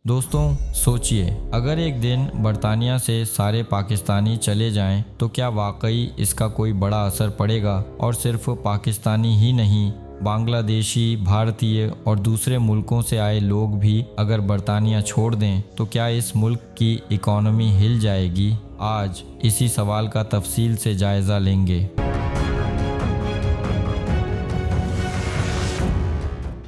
दोस्तों सोचिए, अगर एक दिन बर्तानिया से सारे पाकिस्तानी चले जाएं तो क्या वाकई इसका कोई बड़ा असर पड़ेगा? और सिर्फ पाकिस्तानी ही नहीं, बांग्लादेशी, भारतीय और दूसरे मुल्कों से आए लोग भी अगर बर्तानिया छोड़ दें तो क्या इस मुल्क की इकॉनमी हिल जाएगी? आज इसी सवाल का तफसील से जायज़ा लेंगे।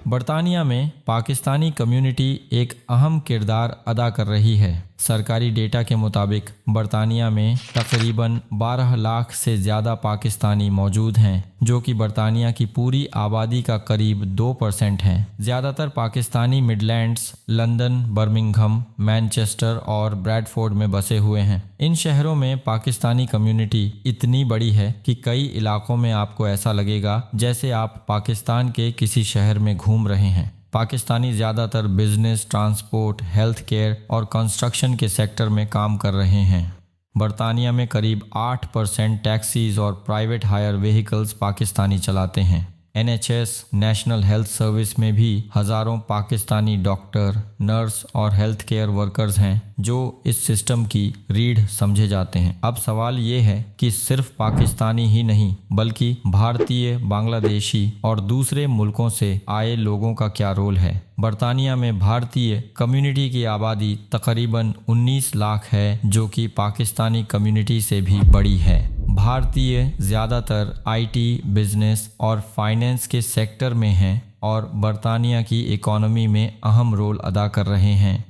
बर्तानिया में पाकिस्तानी कम्युनिटी एक अहम किरदार अदा कर रही है। सरकारी डेटा के मुताबिक बर्तानिया में तकरीबन 12 लाख से ज़्यादा पाकिस्तानी मौजूद हैं, जो कि बर्तानिया की पूरी आबादी का करीब 2% हैं। ज़्यादातर Pakistani Midlands, London, Birmingham, Manchester और ब्रैडफोर्ड में बसे हुए हैं। इन शहरों में पाकिस्तानी कम्युनिटी इतनी बड़ी है कि कई इलाकों में आपको ऐसा लगेगा जैसे आप पाकिस्तान के किसी शहर में घूम रहे हैं। पाकिस्तानी ज़्यादातर बिजनेस, ट्रांसपोर्ट, हेल्थ केयर और कंस्ट्रक्शन के सेक्टर में काम कर रहे हैं। बर्तानिया में करीब 8% टैक्सीज और प्राइवेट हायर व्हीकल्स पाकिस्तानी चलाते हैं। NHS नेशनल हेल्थ सर्विस में भी हज़ारों पाकिस्तानी डॉक्टर, नर्स और हेल्थ केयर वर्कर्स हैं जो इस सिस्टम की रीढ़ समझे जाते हैं। अब सवाल ये है कि सिर्फ पाकिस्तानी ही नहीं बल्कि भारतीय, बांग्लादेशी और दूसरे मुल्कों से आए लोगों का क्या रोल है? बर्तानिया में भारतीय कम्युनिटी की आबादी तकरीबन 19 लाख है, जो कि पाकिस्तानी कम्युनिटी से भी बड़ी है। भारतीय ज़्यादातर IT, बिजनेस और फाइनेंस के सेक्टर में हैं और बर्तानिया की इकॉनमी में अहम रोल अदा कर रहे हैं।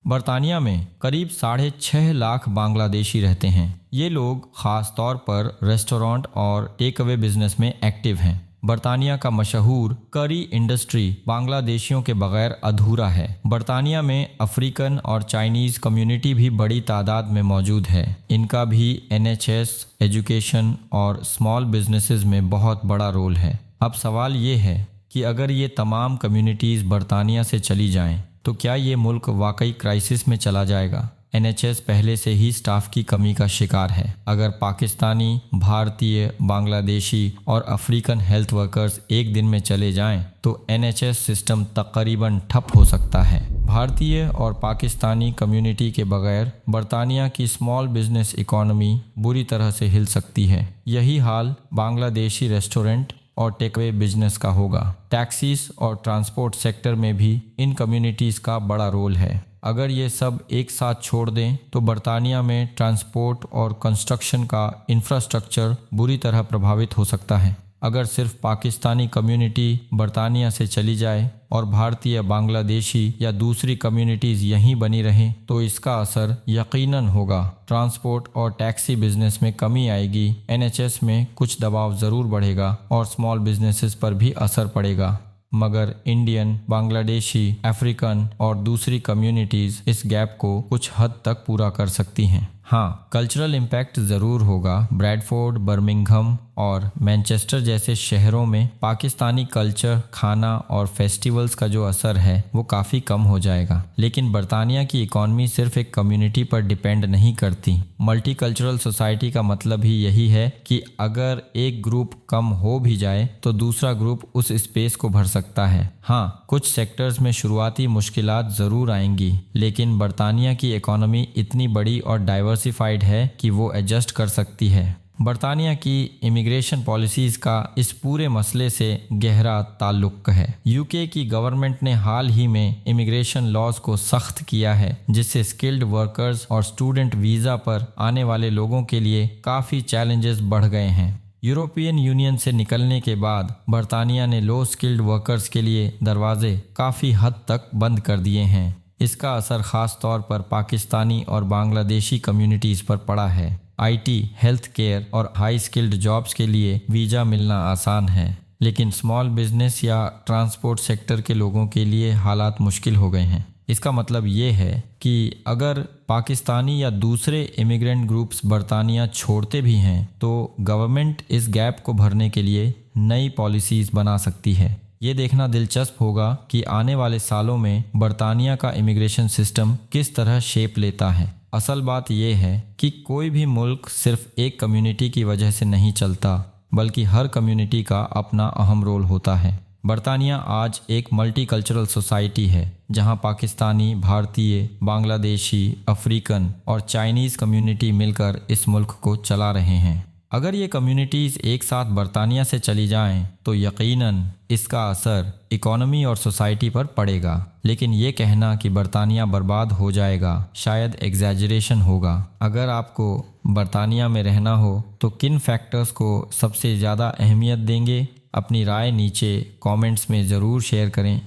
बर्तानिया में करीब 6.5 लाख बांग्लादेशी रहते हैं। ये लोग ख़ास तौर पर रेस्टोरेंट और टेक अवे बिजनेस में एक्टिव हैं। बर्तानिया का मशहूर करी इंडस्ट्री बांग्लादेशियों के बगैर अधूरा है। बर्तानिया में अफ्रीकन और चाइनीज़ कम्युनिटी भी बड़ी तादाद में मौजूद है। इनका भी NHS, एजुकेशन और स्मॉल बिजनेसेस में बहुत बड़ा रोल है। अब सवाल ये है कि अगर ये तमाम कम्युनिटीज़ बर्तानिया से चली जाएं तो क्या ये मुल्क वाकई क्राइसिस में चला जाएगा? NHS पहले से ही स्टाफ की कमी का शिकार है। अगर पाकिस्तानी, भारतीय, बांग्लादेशी और अफ्रीकन हेल्थ वर्कर्स एक दिन में चले जाएं तो NHS सिस्टम तकरीबन ठप हो सकता है। भारतीय और पाकिस्तानी कम्युनिटी के बगैर बर्तानिया की स्मॉल बिजनेस इकॉनमी बुरी तरह से हिल सकती है। यही हाल बांग्लादेशी रेस्टोरेंट और टेकअवे बिजनेस का होगा। टैक्सीज और ट्रांसपोर्ट सेक्टर में भी इन कम्युनिटीज़ का बड़ा रोल है। अगर ये सब एक साथ छोड़ दें तो बर्तानिया में ट्रांसपोर्ट और कंस्ट्रक्शन का इंफ्रास्ट्रक्चर बुरी तरह प्रभावित हो सकता है। अगर सिर्फ पाकिस्तानी कम्युनिटी बर्तानिया से चली जाए और भारतीय, बांग्लादेशी या दूसरी कम्युनिटीज़ यहीं बनी रहें तो इसका असर यकीनन होगा। ट्रांसपोर्ट और टैक्सी बिजनेस में कमी आएगी, NHS में कुछ दबाव ज़रूर बढ़ेगा और स्मॉल बिजनेसेस पर भी असर पड़ेगा। मगर इंडियन, बांग्लादेशी, अफ्रीकन और दूसरी कम्युनिटीज़ इस गैप को कुछ हद तक पूरा कर सकती हैं। हाँ, कल्चरल इम्पैक्ट ज़रूर होगा। ब्रैडफोर्ड, बर्मिंघम और मैनचेस्टर जैसे शहरों में पाकिस्तानी कल्चर, खाना और फेस्टिवल्स का जो असर है वो काफ़ी कम हो जाएगा। लेकिन बर्तानिया की इकॉनमी सिर्फ एक कम्युनिटी पर डिपेंड नहीं करती। मल्टीकल्चरल सोसाइटी का मतलब ही यही है कि अगर एक ग्रुप कम हो भी जाए तो दूसरा ग्रुप उस स्पेस को भर सकता है। हाँ, कुछ सेक्टर्स में शुरुआती मुश्किलात ज़रूर आएंगी, लेकिन बर्तानिया की इकॉनमी इतनी बड़ी और डाइवर्सिफाइड है कि वो एडजस्ट कर सकती है। बर्तानिया की इमिग्रेशन पॉलिसीज़ का इस पूरे मसले से गहरा ताल्लुक़ है। UK की गवर्नमेंट ने हाल ही में इमिग्रेशन लॉज को सख्त किया है, जिससे स्किल्ड वर्कर्स और स्टूडेंट वीज़ा पर आने वाले लोगों के लिए काफ़ी चैलेंजेस बढ़ गए हैं। यूरोपियन यूनियन से निकलने के बाद बर्तानिया ने लो स्किल्ड वर्कर्स के लिए दरवाजे काफ़ी हद तक बंद कर दिए हैं। इसका असर ख़ास तौर पर पाकिस्तानी और बांग्लादेशी कम्युनिटीज़ पर पड़ा है। IT, हेल्थ केयर और हाई स्किल्ड जॉब्स के लिए वीज़ा मिलना आसान है, लेकिन स्मॉल बिजनेस या ट्रांसपोर्ट सेक्टर के लोगों के लिए हालात मुश्किल हो गए हैं। इसका मतलब ये है कि अगर पाकिस्तानी या दूसरे इमिग्रेंट ग्रुप्स बर्तानिया छोड़ते भी हैं तो गवर्नमेंट इस गैप को भरने के लिए नई पॉलिसीज़ बना सकती है। ये देखना दिलचस्प होगा कि आने वाले सालों में बर्तानिया का इमिग्रेशन सिस्टम किस तरह शेप लेता है। असल बात यह है कि कोई भी मुल्क सिर्फ एक कम्युनिटी की वजह से नहीं चलता, बल्कि हर कम्युनिटी का अपना अहम रोल होता है। बरतानिया आज एक मल्टीकल्चरल सोसाइटी है जहां पाकिस्तानी, भारतीय, बांग्लादेशी, अफ्रीकन और चाइनीज़ कम्युनिटी मिलकर इस मुल्क को चला रहे हैं। अगर ये कम्युनिटीज़ एक साथ बरतानिया से चली जाएं तो यकीनन इसका असर इकोनॉमी और सोसाइटी पर पड़ेगा। लेकिन ये कहना कि बरतानिया बर्बाद हो जाएगा शायद एग्जैजरेशन होगा। अगर आपको बरतानिया में रहना हो तो किन फैक्टर्स को सबसे ज़्यादा अहमियत देंगे? अपनी राय नीचे कमेंट्स में ज़रूर शेयर करें।